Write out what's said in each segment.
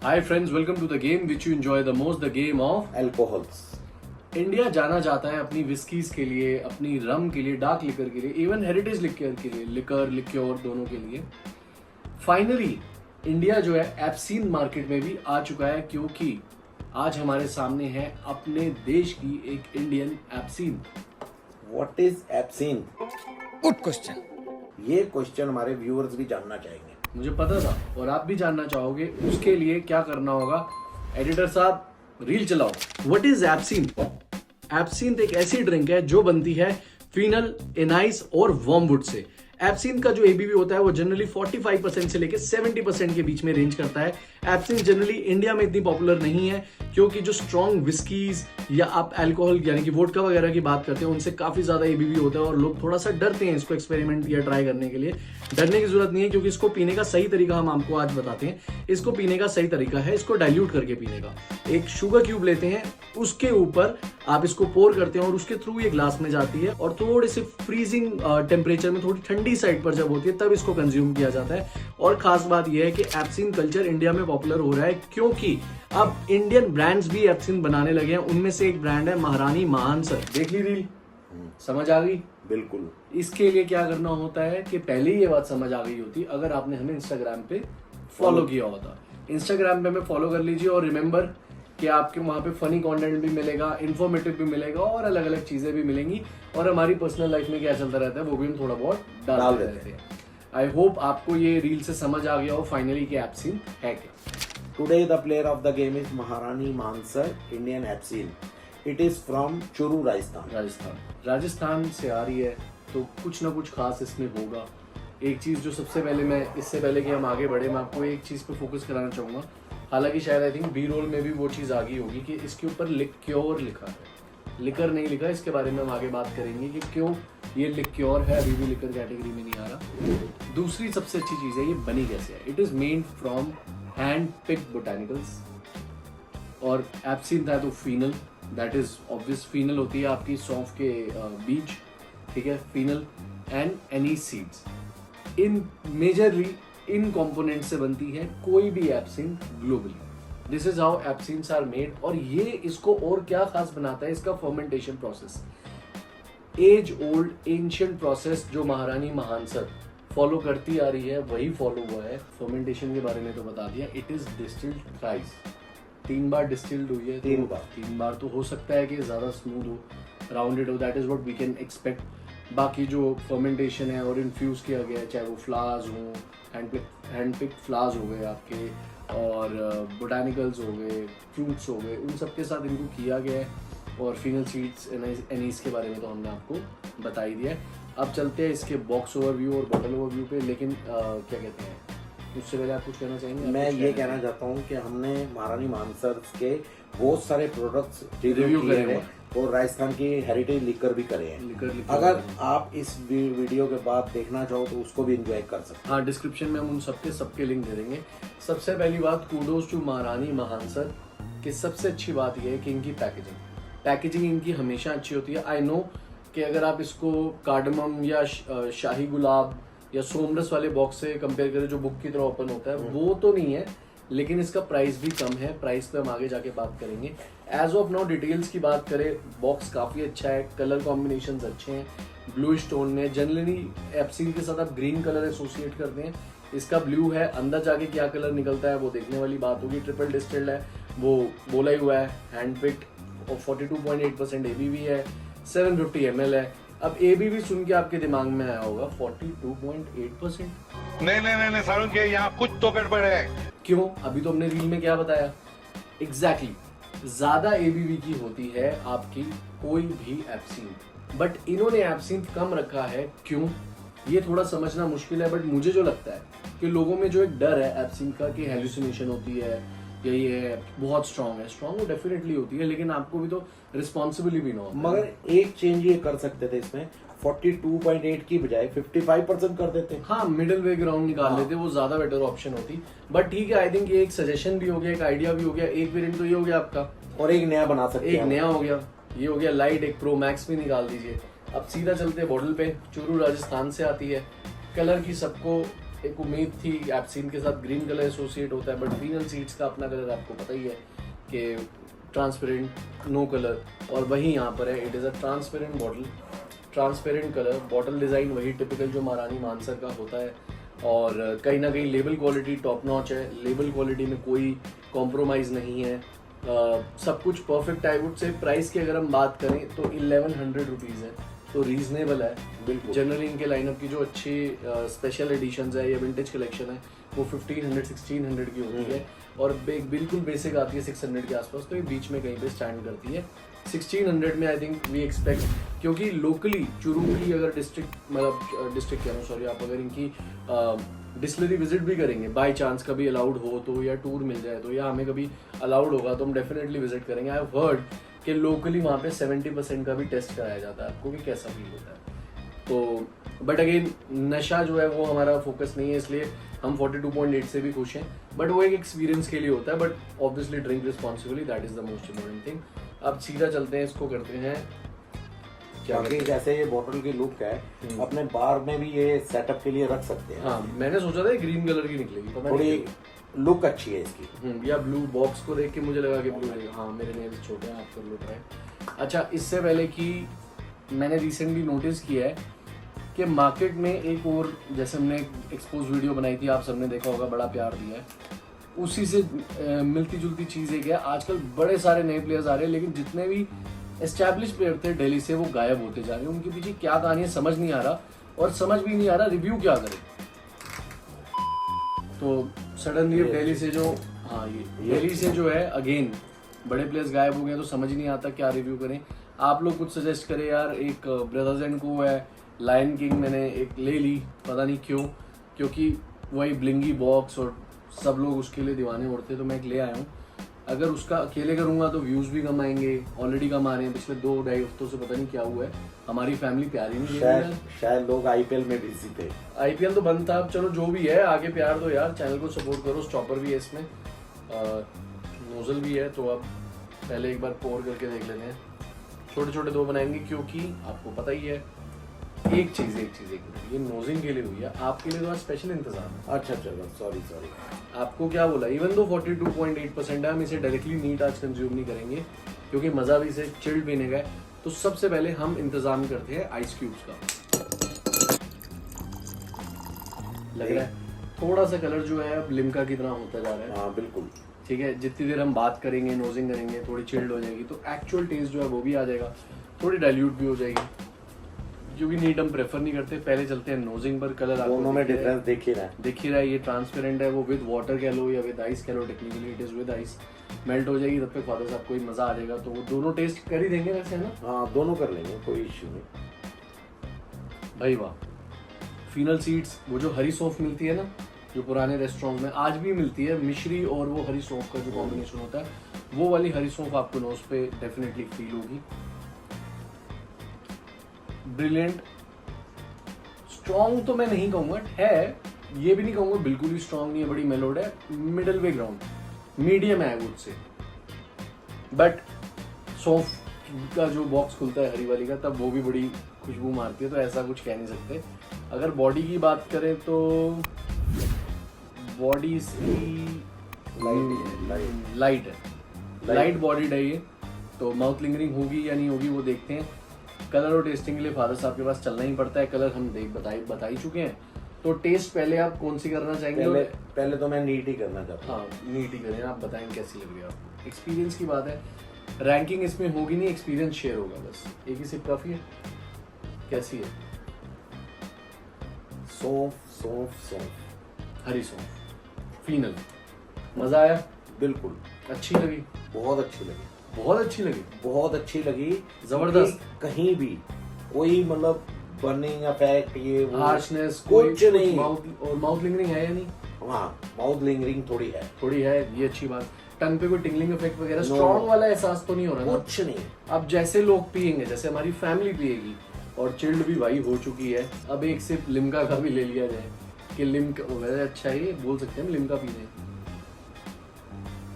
Hi friends, welcome to the game which you enjoy the most, the game of alcohols. India जाना जाता है अपनी whiskeys के लिए, अपनी रम के लिए, डार्क लिकर के लिए, इवन हेरिटेज लिक्योर के लिए, लिक्योर दोनों के लिए। फाइनली इंडिया जो है एब्सिन मार्केट में भी आ चुका है, क्योंकि आज हमारे सामने है अपने देश की एक Indian absinthe. What is absinthe? Good question. ये क्वेश्चन हमारे व्यूअर्स भी जानना चाहेंगे। मुझे पता था और आप भी जानना चाहोगे। उसके लिए क्या करना होगा, एडिटर साहब रील चलाओ। What is एब्सिन? एब्सिन एक ऐसी ड्रिंक है जो बनती है फिनल, एनाइस और वर्मवुड से। एब्सिन का जो एबीवी होता है वो जनरली 45% से लेकर 70% के बीच में रेंज करता है। एब्सिन जनरली इंडिया में इतनी पॉपुलर नहीं है, क्योंकि जो स्ट्रॉन्ग विस्कीज या आप अल्कोहल यानी कि वोडका वगैरह की बात करते हैं, उनसे काफी ज्यादा एबीवी होता है और लोग थोड़ा सा डरते हैं इसको एक्सपेरिमेंट या ट्राई करने के लिए। डरने की जरूरत नहीं है, क्योंकि इसको पीने का सही तरीका हम आपको आज बताते हैं। इसको पीने का सही तरीका है इसको डाइल्यूट करके पीने का। एक शुगर क्यूब लेते हैं, उसके ऊपर आप इसको पोर करते हैं और उसके थ्रू ये ग्लास में जाती है और थोड़े से फ्रीजिंग टेम्परेचर में, थोड़ी ठंडी साइड पर जब होती है तब इसको कंज्यूम किया जाता है। और खास बात यह है कि एब्सिन कल्चर इंडिया में पॉपुलर हो रहा है, क्योंकि अब इंडियन ब्रांड्स भी एब्सिन बनाने लगे हैं। उनमें से एक ब्रांड है महारानी मानसर। देख ली रील, समझ आ गई? बिल्कुल। इसके लिए क्या करना होता है कि पहले ही ये बात समझ आ गई होती अगर आपने हमें इंस्टाग्राम पे फॉलो किया होता। इंस्टाग्राम पे हमें फॉलो कर लीजिए और रिमेंबर कि आपके वहां पे फनी कंटेंट भी मिलेगा, इन्फॉर्मेटिव भी मिलेगा और अलग अलग चीजें भी मिलेंगी। और हमारी पर्सनल लाइफ में क्या चलता रहता है वो भी हम थोड़ा बहुत डाल देते हैं। आई होप आपको ये रील से समझ आ गया हो फाइनली कि एब्सिन है क्या। Today the player of the game is Maharani Mahansar Indian absinthe. It is from Churu, Rajasthan. Rajasthan से आ रही है तो कुछ ना कुछ खास इसमें होगा। एक चीज जो सबसे पहले मैं, इससे पहले कि हम आगे बढ़े, मैं आपको एक चीज पे फोकस कराना चाहूंगा। हालांकि शायद आई थिंक बी रोल में भी वो चीज आ गई होगी कि इसके ऊपर लिक्योर लिखा है, लिकर नहीं लिखा। इसके बारे में हम आगे बात करेंगे कि क्यों ये लिक्योर है, अभी भी लिकर कैटेगरी में नहीं आ रहा। दूसरी सबसे अच्छी चीज है ये बनी कैसे है। It is made from hand picked botanicals. और एब्सिन था तो fennel, that is obvious. Fennel होती है आपकी सौंफ के बीज, ठीक है, फिनल एंड एनीस सीड्स। इन मेजरली इन कंपोनेंट से बनती है कोई भी absinthe globally. This is how absinthes are made. और ये इसको और क्या खास बनाता है, इसका fermentation process, as old ancient process जो महारानी मानसर फॉलो करती आ रही है वही फॉलो हुआ है। फर्मेंटेशन के बारे में तो बता दिया। It is distilled thrice, 3 bar distilled हुई है। 3 बार तो हो सकता है कि ज्यादा स्मूथ हो, राउंडेड हो, that is what we can expect. बाकी जो फर्मेंटेशन है और इन्फ्यूज किया गया है, चाहे वो फ्लावर्स हों, हैंड पिक फ्लावर्स हो गए आपके, और बोटानिकल्स हो गए, फ्रूट्स हो गए, उन सब के साथ इनको किया गया है। और फिनल सीड्स, एनीस के बारे में तो हमने आपको बता ही दिया है। अब चलते हैं इसके बॉक्स ओवरव्यू और बॉटल ओवरव्यू पे। लेकिन क्या कहते हैं, उससे पहले आप कुछ कहना चाहेंगे? मैं ये कहना चाहता हूँ कि हमने महारानी मानसर के बहुत सारे प्रोडक्ट्स रिव्यू किए करे हैं और राजस्थान की हेरिटेज लिकर भी करे हैं। लिकर अगर आप इस वीडियो के बाद देखना चाहो तो उसको भी एंजॉय कर सकते हैं। हाँ, डिस्क्रिप्शन में हम उन सबके लिंक दे देंगे। सबसे पहली बात, कूडोज टू महारानी मानसर की सबसे अच्छी बात यह है कि इनकी पैकेजिंग इनकी हमेशा अच्छी होती है। आई नो कि अगर आप इसको कार्डमम या शाही गुलाब या सोमरस वाले बॉक्स से कंपेयर करें जो बुक की तरह ओपन होता है, वो तो नहीं है, लेकिन इसका प्राइस भी कम है। प्राइस पे हम आगे जाके बात करेंगे। एज ऑफ नाउ डिटेल्स की बात करें, बॉक्स काफी अच्छा है, कलर कॉम्बिनेशंस अच्छे हैं, ब्लू स्टोन में। जनरली एब्सिन के साथ आप ग्रीन कलर एसोसिएट करते हैं, इसका ब्लू है। अंदर जाके क्या कलर निकलता है वो देखने वाली बात होगी। ट्रिपल डिस्टिल्ड है, वो बोला ही हुआ है, हैंड पिक्ड, और 42.8% एबीवी है, 750 ml है। अब एबीवी सुन के आपके दिमाग में आया होगा 42.8%। नहीं सारुण के यहाँ कुछ तो गड़बड़ है। क्यों? अभी तो हमने रील में क्या बताया। एग्जैक्टली, ज्यादा एबीवी की होती है आपकी कोई भी एब्सिन, बट इन्होंने एब्सिन कम रखा है। क्यों, ये थोड़ा समझना मुश्किल है, बट मुझे जो लगता है कि लोगों में जो एक डर है एब्सिन का कि हेलुसिनेशन होती है या ये बहुत स्ट्रांग है, स्ट्रांग वो डेफिनेटली होती है, लेकिन आपको भी तो रिस्पॉन्सिबली भी ना हो। मगर एक चेंज ये कर सकते थे इसमें, 42.8 की बजाय 55% कर देते। हाँ, मिडिल वे ग्राउंड निकाल लेते, वो ज्यादा बेटर ऑप्शन होती। बट ठीक है, आई थिंक ये एक सजेशन भी हो गया, एक आइडिया भी हो गया। एक वेरिएंट तो ये हो गया आपका, और एक नया बना सकते हैं। एक नया हो गया, ये हो गया लाइट। एक प्रो मैक्स भी निकाल दीजिए। अब सीधा चलते हैं बॉटल पे। चूरू राजस्थान से आती है। कलर की सबको एक उम्मीद थी एप्सिन के साथ ग्रीन कलर एसोसिएट होता है, बट फिनल सीड्स का अपना कलर आपको पता ही है कि ट्रांसपेरेंट नो कलर, और वही यहाँ पर है, it is a transparent bottle, transparent colour, bottle design वही टिपिकल जो महारानी मानसर का होता है, और कहीं ना कहीं लेबल क्वालिटी टॉप नॉच है, लेबल क्वालिटी में कोई कॉम्प्रोमाइज़ नहीं है, सब कुछ perfect. I would say price की अगर हम बात करें तो 1100 रुपीज़ है, तो रीजनेबल है बिल्कुल। जनरली इनके लाइनअप की जो अच्छी स्पेशल एडिशंस है या विंटेज कलेक्शन है वो 1500-1600 की होती है, और बिल्कुल बेसिक आती है 600 के आसपास, तो ये बीच में कहीं पे स्टैंड करती है। 1600 में आई थिंक वी एक्सपेक्ट, क्योंकि लोकली चुरू की अगर डिस्ट्रिक्ट मतलब डिस्ट्रिक्ट कह रहा हूँ सॉरी, आप अगर इनकी डिस्टिलरी विजिट भी करेंगे बाय चांस, कभी अलाउड हो तो, या टूर मिल जाए तो, या हमें कभी अलाउड होगा तो हम डेफिनेटली विजिट करेंगे। आई हैव हर्ड कि लोकली वहाँ पे 70% का भी टेस्ट कराया जाता है, आपको भी कैसा फील होता है। तो बट अगेन नशा जो है वो हमारा फोकस नहीं है, इसलिए हम 42.8 से भी खुश हैं, बट वो एक एक्सपीरियंस के लिए होता है, but obviously drink responsibly, that is the most important thing. अब सीधा चलते हैं, इसको करते हैं क्या बाकी जैसे ये बॉटल की लुक है, अपने बार में भी ये सेटअप के लिए रख सकते हैं। हाँ, मैंने सोचा था ग्रीन कलर की निकलेगी, पता थोड़ी नहीं लुक अच्छी है इसकी। या ब्लू बॉक्स को देख के मुझे लगा कि ब्लू है। हाँ, मेरे नेल्स छोटे हैं, आप कर लो ट्राई। अच्छा, इससे पहले कि मैंने रिसेंटली नोटिस किया है कि मार्केट में एक और, जैसे हमने एक्सपोज वीडियो बनाई थी, आप सबने देखा होगा, बड़ा प्यार दिया है, उसी से मिलती जुलती चीज़ एक है, आजकल बड़े सारे नए प्लेयर्स आ रहे हैं, लेकिन जितने भी एस्टैब्लिश प्लेयर थे दिल्ली से वो गायब होते जा रहे हैं। उनके पीछे क्या कहानी है समझ नहीं आ रहा, और समझ भी नहीं आ रहा रिव्यू क्या करें। तो सडनली दिल्ली से जो, हाँ ये दिल्ली से जो है अगेन बड़े प्लेयर्स गायब हो गए, तो समझ ही नहीं आता क्या रिव्यू करें। आप लोग कुछ सजेस्ट करें यार। एक ब्रदर्स एंड को है लायन किंग, मैंने एक ले ली, पता नहीं क्यों, क्योंकि वही ब्लिंगी बॉक्स और सब लोग उसके लिए दीवाने उड़ते, तो मैं एक ले आया हूँ। अगर उसका अकेले करूंगा तो व्यूज़ भी कम आएंगे, ऑलरेडी कम आ रहे हैं, पिछले 2-2.5 हफ्तों से पता नहीं क्या हुआ है, हमारी फैमिली प्यार ही नहीं दे रही है। शायद लोग आईपीएल में बिजी थे। आईपीएल तो बंद था, अब चलो जो भी है, आगे प्यार दो यार, चैनल को सपोर्ट करो। स्टॉपर भी है इसमें, नोजल भी है, तो अब पहले एक बार पोर करके देख लेते हैं। छोटे छोटे 2 बनाएंगे, क्योंकि आपको पता ही है एक चीज ये नोजिंग के लिए हुई है, आपके लिए तो आज स्पेशल इंतजाम है। अच्छा चलो, सॉरी आपको क्या बोला, इवन दो 42.8% है, हम इसे डायरेक्टली नीट आज कंज्यूम नहीं करेंगे, क्योंकि मजा भी इसे चिल्ड पीने का है। तो सबसे पहले हम इंतजाम करते हैं आइस क्यूब्स का। लग रहा है थोड़ा सा कलर जो है अब लिम्का की तरह होता जा रहा है। हाँ बिल्कुल ठीक है, जितनी देर हम बात करेंगे, नोजिंग करेंगे, थोड़ी चिल्ड हो जाएगी, तो एक्चुअल टेस्ट जो है वो भी आ जाएगा, थोड़ी डाइल्यूट भी हो जाएगी, क्योंकि नीट हम प्रेफर नहीं करते। पहले चलते हैं नोजिंग पर। कलर दोनों में डिफरेंस दिख ही रहा है। ये ट्रांसपेरेंट है, वो विद वाटर कह लो या विद आइस कह लो, technically it is with ice. Melt हो जाएगी तब तक फादर साहब को ही मजा आ जाएगा, तो वो दोनों टेस्ट कर ही देंगे वैसे, है ना? हाँ दोनों कर लेंगे, कोई इश्यू नहीं भाई वाह। फिनल सीड्स, वो जो हरी सौंफ मिलती है ना, जो पुराने रेस्टोरेंट में आज भी मिलती है, मिश्री और वो हरी सौंफ का जो कॉम्बिनेशन होता है, वो वाली हरी सौंफ आपको नोज पे डेफिनेटली फील होगी। ब्रिलियंट। स्ट्रॉन्ग तो मैं नहीं कहूंगा, है, ये भी नहीं कहूंगा बिल्कुल ही स्ट्रॉन्ग नहीं है, बड़ी मेलोड है, मिडल वे ग्राउंड, मीडियम है आई वुड से। बट सौंफ का जो बॉक्स खुलता है हरी वाली का, तब वो भी बड़ी खुशबू मारती है, तो ऐसा कुछ कह नहीं सकते। अगर बॉडी की बात करें तो बॉडी इसकी लाइट है, लाइट बॉडीड है ये, तो माउथ लिंगरिंग होगी या नहीं होगी वो देखते हैं। कलर और टेस्टिंग के लिए फादर साहब के पास चलना ही पड़ता है, कलर हम बता ही चुके हैं। तो टेस्ट पहले आप कौन सी करना चाहेंगे? पहले तो मैं नीट ही करना चाहता हूँ। हाँ नीट ही करें, आप बताएं कैसी लग रही है आपको। एक्सपीरियंस की बात है, रैंकिंग इसमें होगी नहीं, एक्सपीरियंस शेयर होगा, बस एक ही सिप काफी है। कैसी है? सौंफ हरी सौंफ, फिनल। मजा आया? बिल्कुल। अच्छी लगी? बहुत अच्छी लगी। जबरदस्त। कहीं भी कोई मतलब बर्निंग इफेक्ट, ये हार्शनेस कुछ नहीं। माउथ लिंगरिंग है या नहीं? हाँ माउथ लिंगरिंग थोड़ी है, ये अच्छी बात। टंग पे कोई टिंगलिंग इफेक्ट वगैरह, स्ट्रॉन्ग वाला एहसास तो नहीं हो रहा ना? कुछ नहीं। अब जैसे लोग पियेंगे, जैसे हमारी फैमिली पिएगी, और चिल्ड भी भाई हो चुकी है, अब एक सिप लिम्का का भी ले लिया जाए कि लिम्का वैसे अच्छा है, ये बोल सकते हैं लिम्का पीने।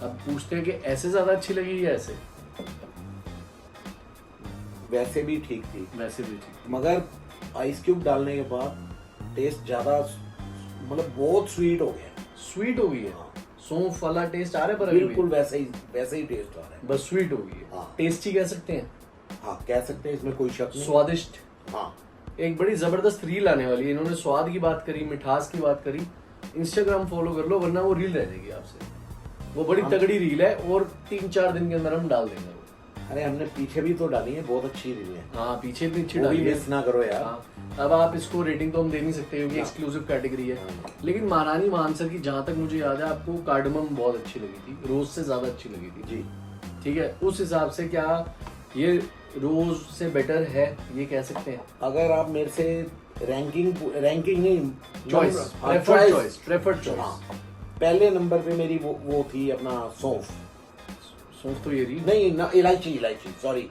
अब पूछते हैं कि ऐसे ज्यादा अच्छी लगी या ऐसे? वैसे भी ठीक थी, वैसे भी ठीक, मगर आइस क्यूब डालने के बाद टेस्ट ज्यादा मतलब बहुत स्वीट हो गया, स्वीट हो गई है, हाँ। सौंफ वाला टेस्ट आ रहा है पर अभी भी? बिल्कुल वैसे ही टेस्ट आ रहा है। बस स्वीट हो गई है, हाँ। टेस्टी कह सकते हैं, हाँ कह सकते हैं, इसमें कोई शक नहीं। स्वादिष्ट। हाँ एक बड़ी जबरदस्त रील आने वाली है, इन्होंने स्वाद की बात करी, मिठास की बात करी, इंस्टाग्राम फॉलो कर लो वरना वो रील रह जाएगी आपसे, वो बड़ी तगड़ी रील है और 3-4 दिन के अंदर हम डाल देंगे वो। अरे हमने पीछे भी तो डाली है, बहुत अच्छी रील है, हाँ पीछे इतनी अच्छी वो भी डाली है। मिस ना करो यार। हाँ, अब आप इसको रेटिंग तो हम दे नहीं सकते क्योंकि एक्सक्लूसिव कैटेगरी है, लेकिन महारानी मानसर की जहां तक मुझे याद है आपको कार्डमम बहुत अच्छी लगी थी, रोज से ज्यादा अच्छी लगी थी जी। ठीक है, उस हिसाब से क्या ये रोज से बेटर है ये कह सकते हैं? अगर आप मेरे से रैंकिंग नहीं, चॉइस, हाँ, प्रेफर्ड चॉइस। हाँ, पहले नंबर पे मेरी वो थी अपना सौंफ, सौंफ तो ये रही नहीं ना, इलायची सॉरी,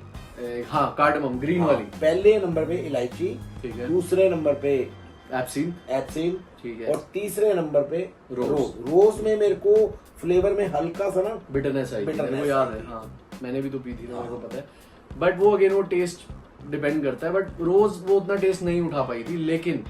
हाँ कार्डमम ग्रीन वाली, पहले नंबर पे इलायची, ठीक है, दूसरे नंबर पे एप्सिन, ठीक है, और तीसरे नंबर पे रोज। रोज में मेरे को फ्लेवर में हल्का सा ना बिटरनेस आई थी, मेरे को याद है, आई थी। हाँ मैंने भी तो पी थी ना, मेरे को पता है, बट वो अगेन वो टेस्ट डिपेंड करता है, बट रोज वो उतना टेस्ट नहीं उठा पाई थी, लेकिन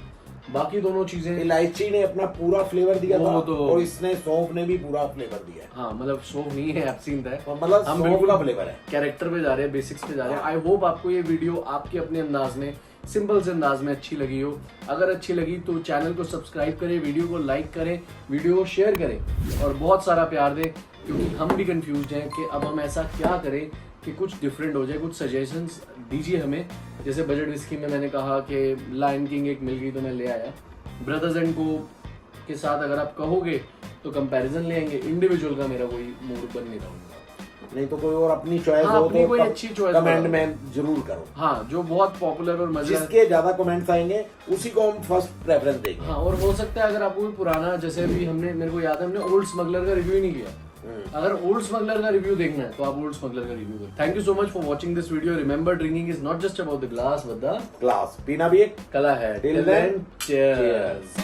बाकी दोनों चीजें, इलायची ने अपना पूरा फ्लेवर दिया वो था तो- और इसने सौंफ ने भी पूरा फ्लेवर दिया है, हाँ मतलब सौंफ नहीं है एप्सिन है, मतलब हम सौंफ बिल्कुल का फ्लेवर है। कैरेक्टर पे जा रहे हैं, बेसिक्स पे जा रहे हैं। आई होप आपको ये वीडियो आपके अपने अंदाज में, सिंपल से अंदाज में अच्छी लगी हो। अगर अच्छी लगी तो चैनल को सब्सक्राइब करें, वीडियो को लाइक करें, वीडियो को शेयर करें और बहुत सारा प्यार दें, क्योंकि हम भी कंफ्यूज हैं कि अब हम ऐसा क्या करें कि कुछ डिफरेंट हो जाए। कुछ सजेशंस दीजिए हमें, जैसे बजट विस्की में मैंने कहा कि लायन किंग एक मिल गई तो मैं ले आया, ब्रदर्स एंड को के साथ अगर आप कहोगे तो कंपैरिजन ले आएंगे, इंडिविजुअल का मेरा कोई मूड बन नहीं रहा होगा। नहीं तो कोई और अपनी चॉइस हाँ, हो अपनी तो कोई अच्छी choice कमेंट बताओ। में जरूर करो, हाँ जो बहुत पॉपुलर और मजेदार, जिसके ज्यादा कमेंट्स आएंगे उसी को हम फर्स्ट प्रेफरेंस देंगे। हाँ, और हो सकता है अगर आपको कोई पुराना, जैसे अभी हमने, मेरे को याद है हमने ओल्ड स्मगलर का रिव्यू ही नहीं किया, अगर ओल्ड स्मगलर का रिव्यू देखना है तो आप ओल्ड स्मगलर का रिव्यू करें। Thank you so much for watching this video. Remember, drinking is not just about the glass but the glass, पीना भी एक कला है। Till then, cheers.